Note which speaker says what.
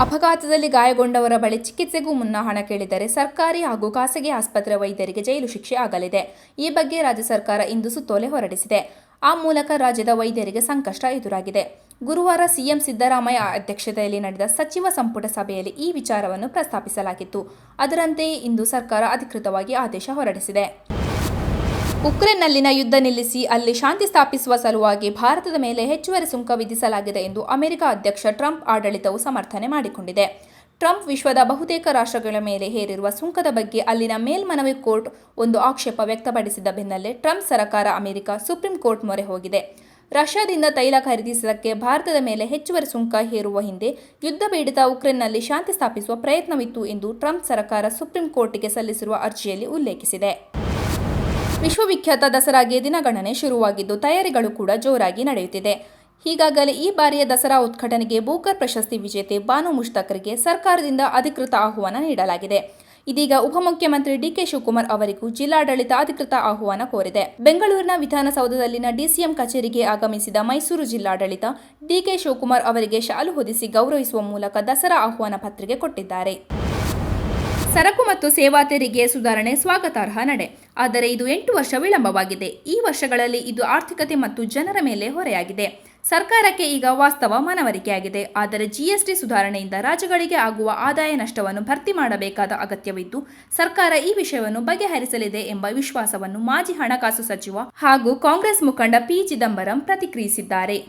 Speaker 1: ಅಪಘಾತದಲ್ಲಿ ಗಾಯಗೊಂಡವರ ಬಳಿ ಚಿಕಿತ್ಸೆಗೂ ಮುನ್ನ ಹಣ ಕೇಳಿದರೆ ಸರ್ಕಾರಿ ಹಾಗೂ ಖಾಸಗಿ ಆಸ್ಪತ್ರೆ ವೈದ್ಯರಿಗೆ ಜೈಲು ಶಿಕ್ಷೆ ಆಗಲಿದೆ. ಈ ಬಗ್ಗೆ ರಾಜ್ಯ ಸರ್ಕಾರ ಇಂದು ಸುತ್ತೋಲೆ ಹೊರಡಿಸಿದೆ. ಆ ಮೂಲಕ ರಾಜ್ಯದ ವೈದ್ಯರಿಗೆ ಸಂಕಷ್ಟ ಎದುರಾಗಿದೆ. ಗುರುವಾರ ಸಿಎಂ ಸಿದ್ದರಾಮಯ್ಯ ಅಧ್ಯಕ್ಷತೆಯಲ್ಲಿ ನಡೆದ ಸಚಿವ ಸಂಪುಟ ಸಭೆಯಲ್ಲಿ ಈ ವಿಚಾರವನ್ನು ಪ್ರಸ್ತಾಪಿಸಲಾಗಿತ್ತು. ಅದರಂತೆಯೇ ಇಂದು ಸರ್ಕಾರ ಅಧಿಕೃತವಾಗಿ ಆದೇಶ ಹೊರಡಿಸಿದೆ. ಉಕ್ರೇನ್ನಲ್ಲಿನ ಯುದ್ಧ ನಿಲ್ಲಿಸಿ ಅಲ್ಲಿ ಶಾಂತಿ ಸ್ಥಾಪಿಸುವ ಸಲುವಾಗಿ ಭಾರತದ ಮೇಲೆ ಹೆಚ್ಚುವರಿ ಸುಂಕ ವಿಧಿಸಲಾಗಿದೆ ಎಂದು ಅಮೆರಿಕ ಅಧ್ಯಕ್ಷ ಟ್ರಂಪ್ ಆಡಳಿತವು ಸಮರ್ಥನೆ ಮಾಡಿಕೊಂಡಿದೆ. ಟ್ರಂಪ್ ವಿಶ್ವದ ಬಹುತೇಕ ರಾಷ್ಟ್ರಗಳ ಮೇಲೆ ಹೇರಿರುವ ಸುಂಕದ ಬಗ್ಗೆ ಅಲ್ಲಿನ ಮೇಲ್ಮನವಿ ಕೋರ್ಟ್ ಒಂದು ಆಕ್ಷೇಪ ವ್ಯಕ್ತಪಡಿಸಿದ ಬೆನ್ನಲ್ಲೇ ಟ್ರಂಪ್ ಸರ್ಕಾರ ಅಮೆರಿಕ ಸುಪ್ರೀಂ ಕೋರ್ಟ್ ಮೊರೆ ಹೋಗಿದೆ. ರಷ್ಯಾದಿಂದ ತೈಲ ಖರೀದಿಸಲಿಕ್ಕೆ ಭಾರತದ ಮೇಲೆ ಹೆಚ್ಚುವರಿ ಸುಂಕ ಹೇರುವ ಹಿಂದೆ ಯುದ್ಧ ಪೀಡಿತ ಉಕ್ರೇನ್ನಲ್ಲಿ ಶಾಂತಿ ಸ್ಥಾಪಿಸುವ ಪ್ರಯತ್ನವಿತ್ತು ಎಂದು ಟ್ರಂಪ್ ಸರ್ಕಾರ ಸುಪ್ರೀಂ ಕೋರ್ಟ್ಗೆ ಸಲ್ಲಿಸಿರುವ ಅರ್ಜಿಯಲ್ಲಿ ಉಲ್ಲೇಖಿಸಿದೆ. ವಿಶ್ವವಿಖ್ಯಾತ ದಸರಾಗೆ ದಿನಗಣನೆ ಶುರುವಾಗಿದ್ದು ತಯಾರಿಗಳು ಕೂಡ ಜೋರಾಗಿ ನಡೆಯುತ್ತಿದೆ. ಹೀಗಾಗಲೇ ಈ ಬಾರಿಯ ದಸರಾ ಉದ್ಘಾಟನೆಗೆ ಬೂಕರ್ ಪ್ರಶಸ್ತಿ ವಿಜೇತೆ ಬಾನು ಮುಷ್ತಾಕ್ರಿಗೆ ಸರ್ಕಾರದಿಂದ ಅಧಿಕೃತ ಆಹ್ವಾನ ನೀಡಲಾಗಿದೆ. ಇದೀಗ ಉಪಮುಖ್ಯಮಂತ್ರಿ ಡಿಕೆ ಶಿವಕುಮಾರ್ ಅವರಿಗೂ ಜಿಲ್ಲಾಡಳಿತ ಅಧಿಕೃತ ಆಹ್ವಾನ ಕೋರಿದೆ. ಬೆಂಗಳೂರಿನ ವಿಧಾನಸೌಧದಲ್ಲಿನ ಡಿಸಿಎಂ ಕಚೇರಿಗೆ ಆಗಮಿಸಿದ ಮೈಸೂರು ಜಿಲ್ಲಾಡಳಿತ ಡಿಕೆ ಶಿವಕುಮಾರ್ ಅವರಿಗೆ ಶಾಲು ಹೊದಿಸಿ ಗೌರವಿಸುವ ಮೂಲಕ ದಸರಾ ಆಹ್ವಾನ ಪತ್ರಿಕೆ ಕೊಟ್ಟಿದ್ದಾರೆ. ಸರಕು ಮತ್ತು ಸೇವಾ ತೆರಿಗೆ ಸುಧಾರಣೆ ಸ್ವಾಗತಾರ್ಹ ನಡೆ. ಆದರೆ ಇದು 8 ವರ್ಷ ವಿಳಂಬವಾಗಿದೆ. ಈ ವರ್ಷಗಳಲ್ಲಿ ಇದು ಆರ್ಥಿಕತೆ ಮತ್ತು ಜನರ ಮೇಲೆ ಹೊರೆಯಾಗಿದೆ. ಸರ್ಕಾರಕ್ಕೆ ಈಗ ವಾಸ್ತವ ಮನವರಿಕೆಯಾಗಿದೆ. ಆದರೆ ಜಿಎಸ್ಟಿ ಸುಧಾರಣೆಯಿಂದ ರಾಜ್ಯಗಳಿಗೆ ಆಗುವ ಆದಾಯ ನಷ್ಟವನ್ನು ಭರ್ತಿ ಮಾಡಬೇಕಾದ ಅಗತ್ಯವಿದ್ದು ಸರ್ಕಾರ ಈ ವಿಷಯವನ್ನು ಬಗೆಹರಿಸಲಿದೆ ಎಂಬ ವಿಶ್ವಾಸವನ್ನು ಮಾಜಿ ಹಣಕಾಸು ಸಚಿವ ಹಾಗೂ ಕಾಂಗ್ರೆಸ್ ಮುಖಂಡ ಪಿ. ಚಿದಂಬರಂ ಪ್ರತಿಕ್ರಿಯಿಸಿದ್ದಾರೆ.